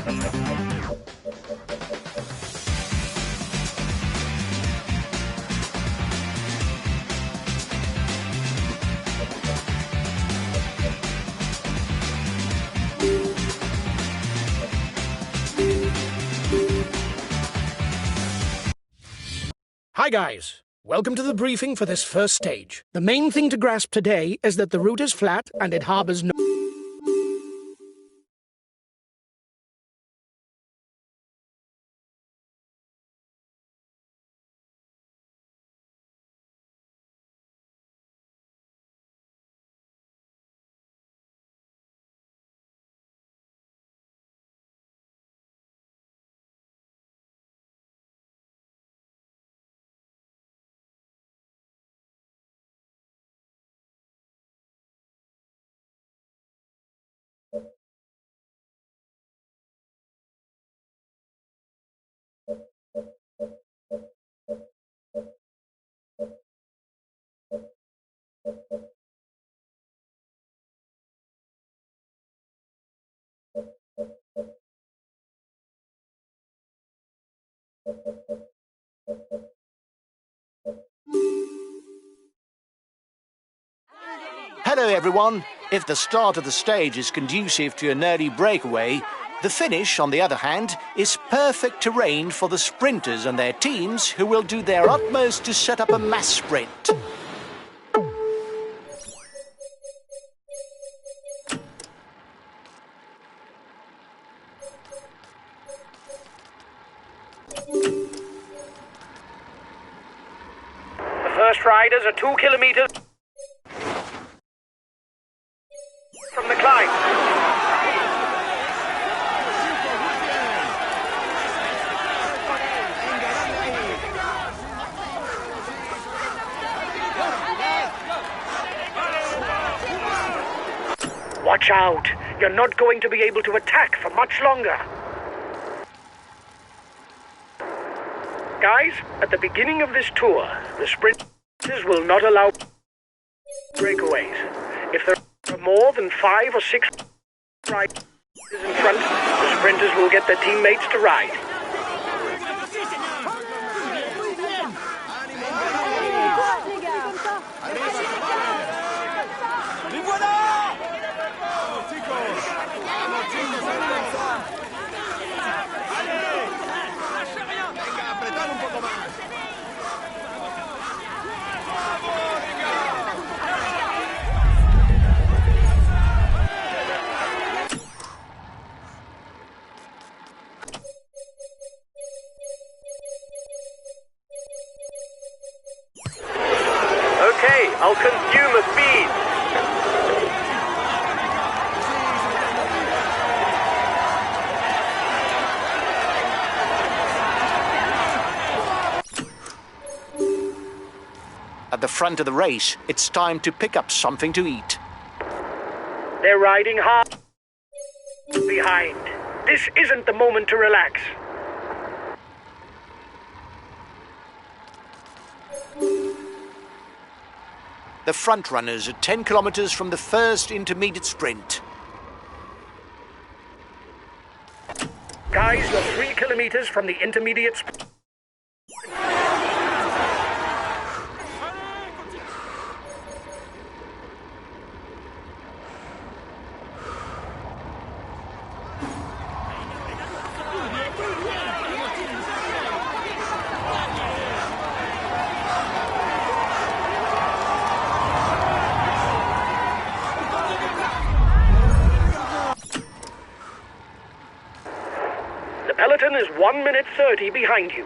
Hi guys, welcome to the briefing for this first stage. The main thing to grasp today is that the route is flat and it harbors no... Hello everyone. If the start of the stage is conducive to an early breakaway, the finish, on the other hand, is perfect terrain for the sprinters and their teams who will do their utmost to set up a mass sprint. The first riders are 2 kilometers from the climb. Watch out! You're not going to be able to attack for much longer. Guys, at the beginning of this tour, the sprinters will not allow breakaways. If there are more than 5 or 6 riders in front, the sprinters will get their teammates to ride. Okay, I'll consume a feed. At the front of the race, it's time to pick up something to eat. They're riding hard behind. This isn't the moment to relax. The front runners are 10 kilometers from the first intermediate sprint. Guys, you're 3 kilometers from the intermediate sprint. The peloton is 1 minute 30 behind you.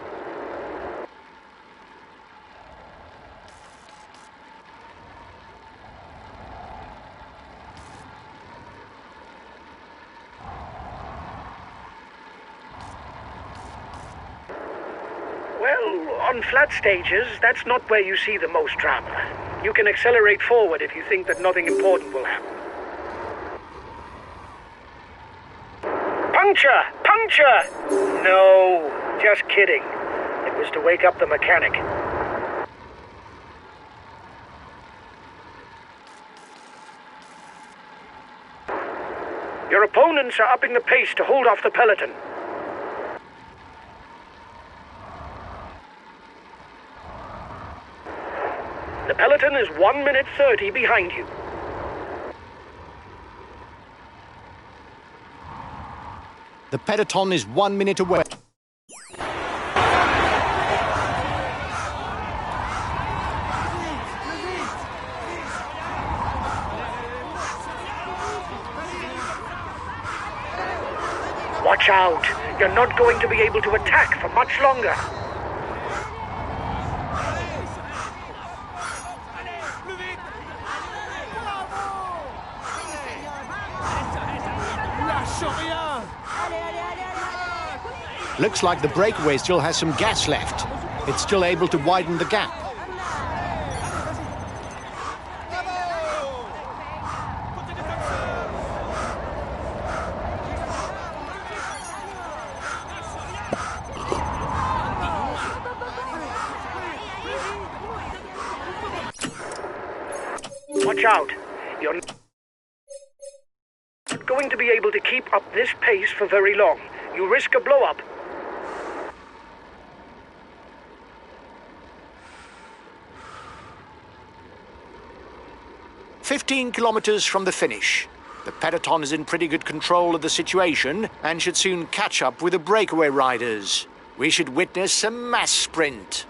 Well, on flat stages, that's not where you see the most drama. You can accelerate forward if you think that nothing important will happen. Puncture! Puncture! No, just kidding. It was to wake up the mechanic. Your opponents are upping the pace to hold off the peloton. The peloton is 1 minute 30 behind you. The peloton is 1 minute away. Watch out! You're not going to be able to attack for much longer. Looks like the breakaway still has some gas left. It's still able to widen the gap. Watch out! You're not going to be able to keep up this pace for very long. You risk a blow-up. "15 kilometers from the finish. The peloton is in pretty good control of the situation and should soon catch up with the breakaway riders. We should witness a mass sprint."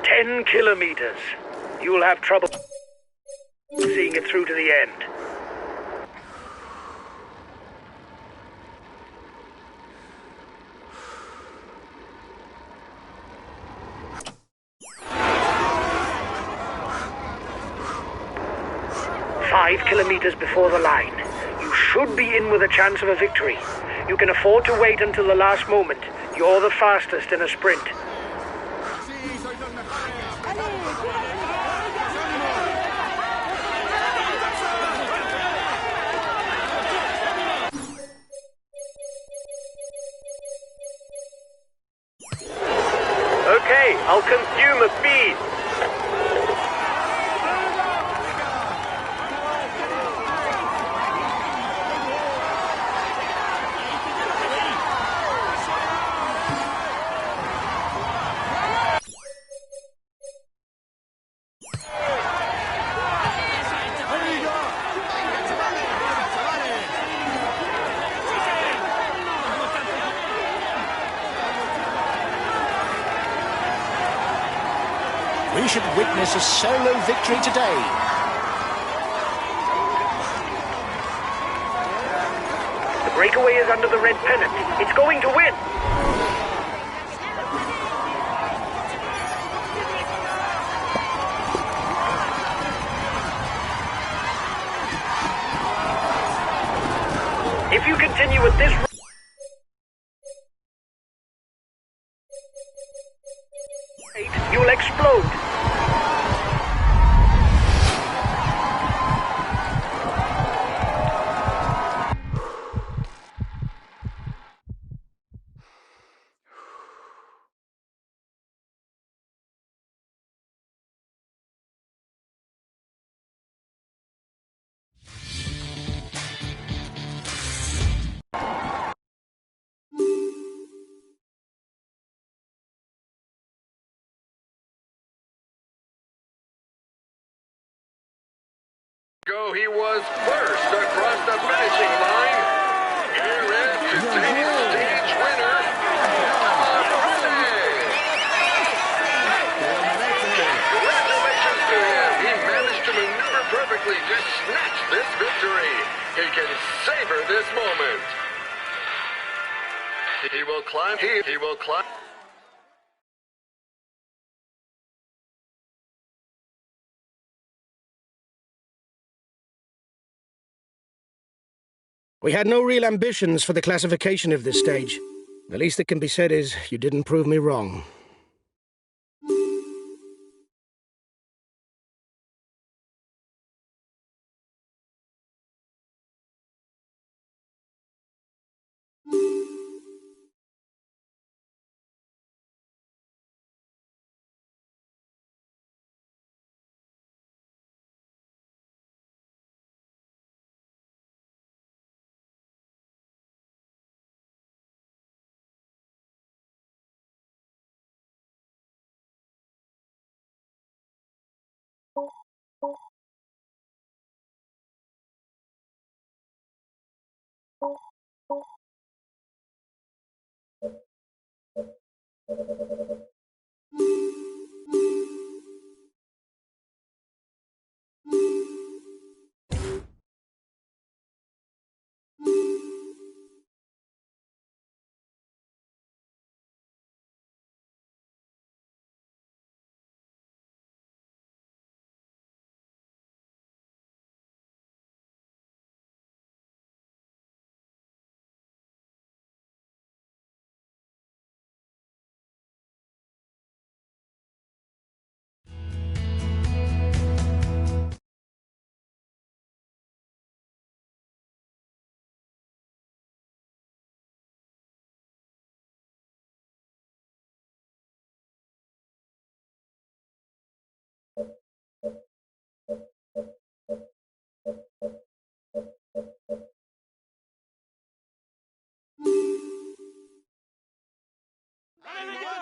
"10 kilometers. You'll have trouble seeing it through to the end. "5 kilometers before the line. You should be in with a chance of a victory. You can afford to wait until the last moment. You're the fastest in a sprint. Okay, I'll consume a feed. We should witness a solo victory today. The breakaway is under the red pennant. It's going to win. If you continue at this rate, you'll explode. He was first across the finishing line. Here is today's stage winner, Congratulations to him. He managed to maneuver perfectly to snatch this victory. He can savor this moment. He will climb. He will climb. We had no real ambitions for the classification of this stage. The least that can be said is, you didn't prove me wrong.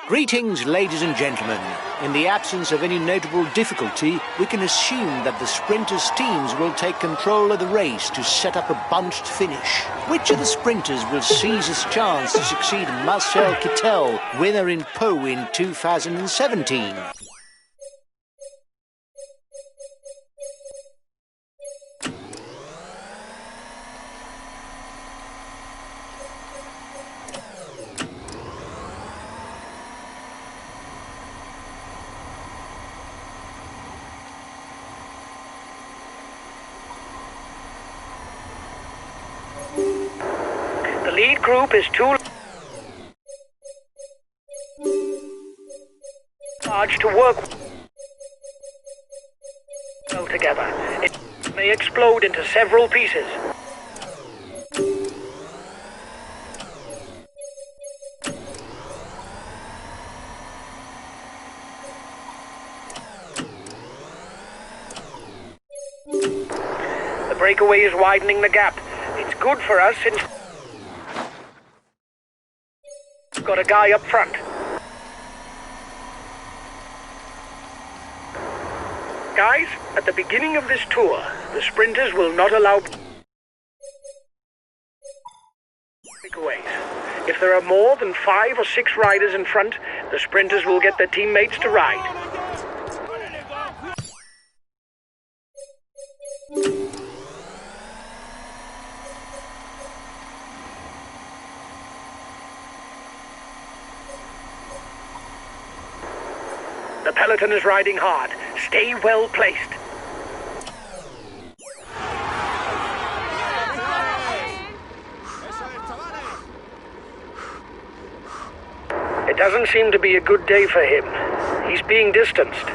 Greetings, ladies and gentlemen. In the absence of any notable difficulty, we can assume that the sprinters' teams will take control of the race to set up a bunched finish. Which of the sprinters will seize his chance to succeed Marcel Kittel, winner in Po in 2017? The lead group is too large to work well together. It may explode into several pieces. The breakaway is widening the gap. It's good for us since we've got a guy up front. Guys, at the beginning of this tour, the sprinters will not allow breakaways. If there are more than 5 or 6 riders in front, the sprinters will get their teammates to ride. The peloton is riding hard. Stay well placed. It doesn't seem to be a good day for him. He's being distanced.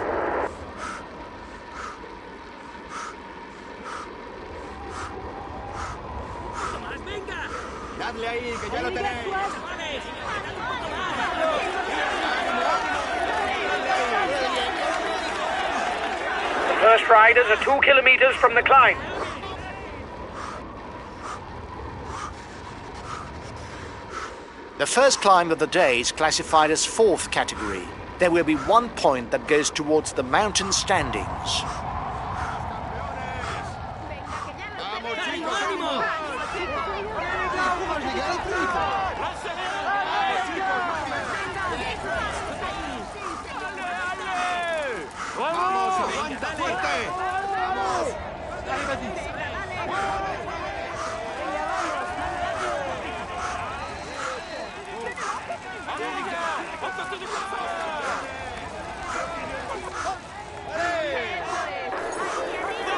The first riders are 2 kilometers from the climb. The first climb of the day is classified as 4th category. There will be 1 point that goes towards the mountain standings.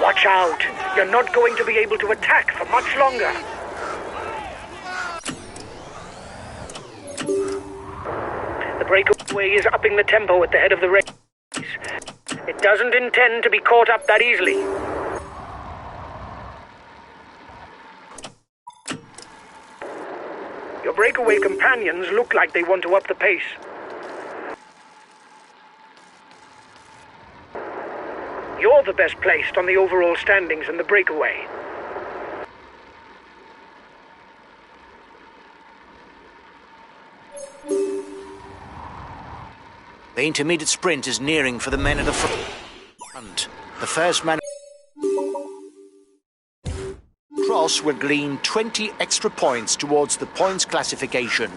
Watch out! You're not going to be able to attack for much longer. The breakaway is upping the tempo at the head of the race. It doesn't intend to be caught up that easily. Your breakaway companions look like they want to up the pace. You're the best placed on the overall standings in the breakaway. The intermediate sprint is nearing for the men at the front. The first man across will glean 20 extra points towards the points classification.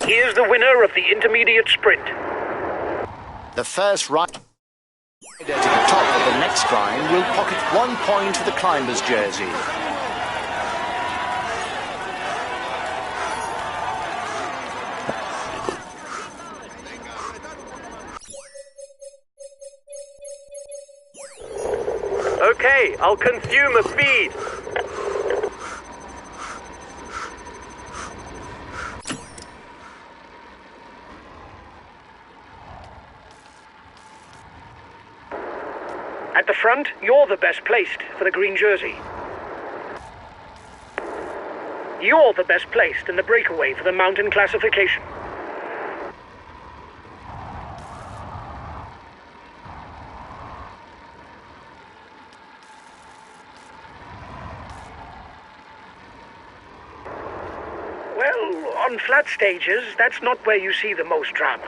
Here's the winner of the intermediate sprint. The first rider to the top of the next climb will pocket 1 point for the climber's jersey. Okay, I'll consume a feed. At the front, you're the best placed for the green jersey. You're the best placed in the breakaway for the mountain classification. Well, on flat stages, that's not where you see the most drama.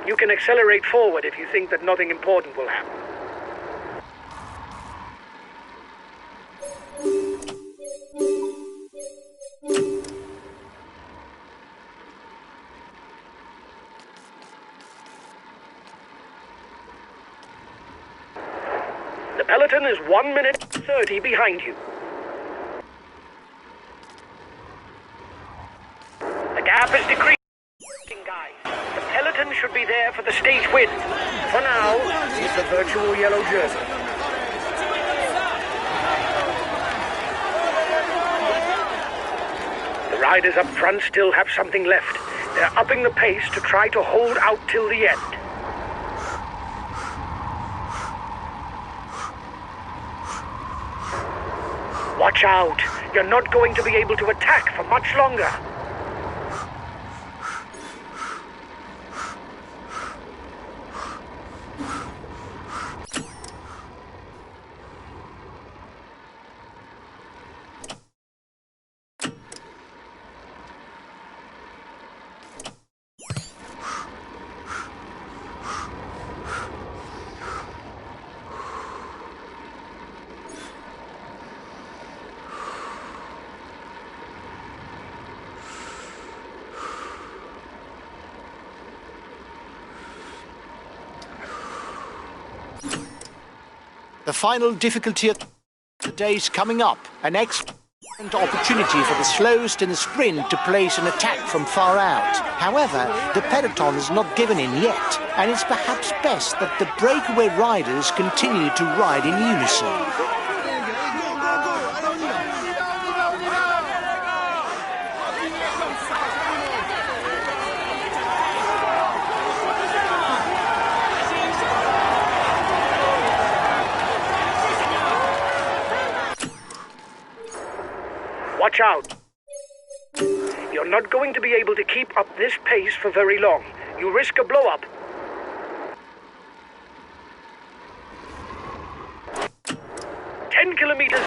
You can accelerate forward if you think that nothing important will happen. The peloton is 1 minute 30 behind you. The gap is decreasing, guys. The peloton should be there for the stage win. For now, it's the virtual yellow jersey. The riders up front still have something left. They're upping the pace to try to hold out till the end. Watch out! You're not going to be able to attack for much longer. The final difficulty of the day's coming up. An excellent opportunity for the slowest in the sprint to place an attack from far out. However, the peloton is not given in yet, and it's perhaps best that the breakaway riders continue to ride in unison. Watch out. You're not going to be able to keep up this pace for very long. You risk a blow-up. "10 kilometers.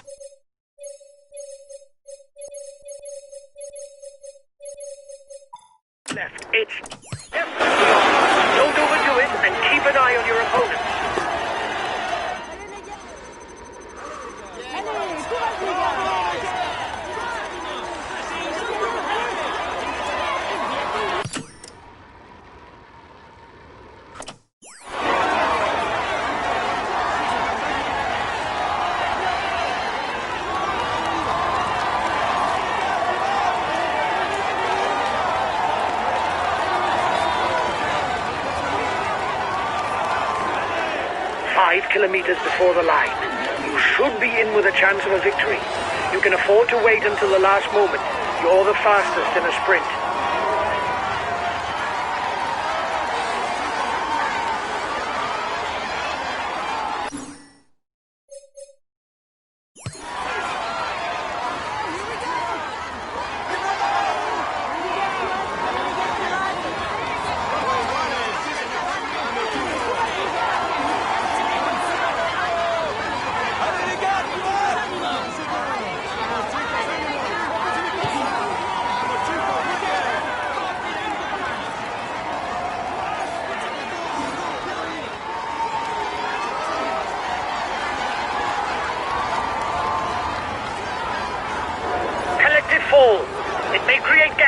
Left. It's left. Don't overdo it and keep an eye on your opponents. Kilometers before the line. You should be in with a chance of a victory. You can afford to wait until the last moment. You're the fastest in a sprint.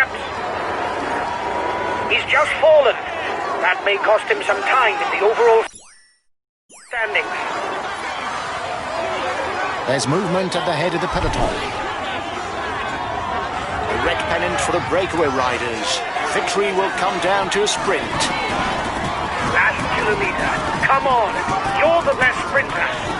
laps. He's just fallen. That may cost him some time in the overall standings. There's movement at the head of the peloton. The red pennant for the breakaway riders. Victory will come down to a sprint. Last kilometre. Come on. You're the best sprinter.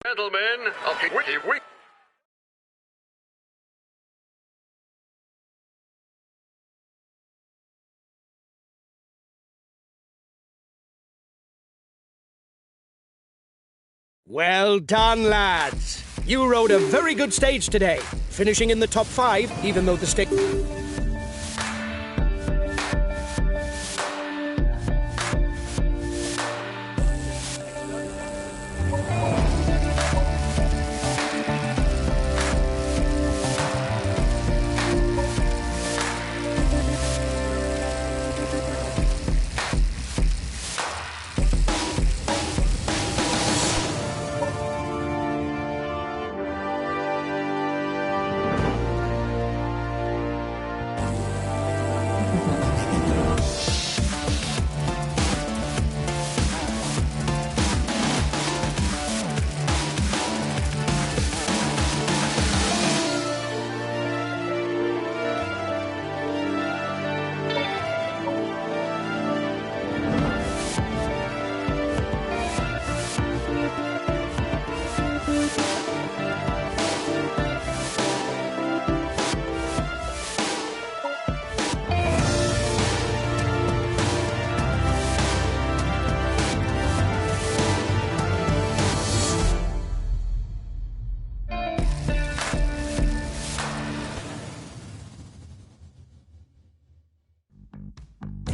Gentlemen, okay, Well done, lads. You rode a very good stage today, finishing in the top 5, even though the stick...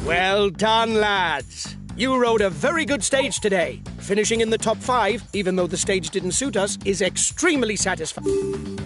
Well done, lads. You rode a very good stage today. Finishing in the top 5, even though the stage didn't suit us, is extremely satisfying.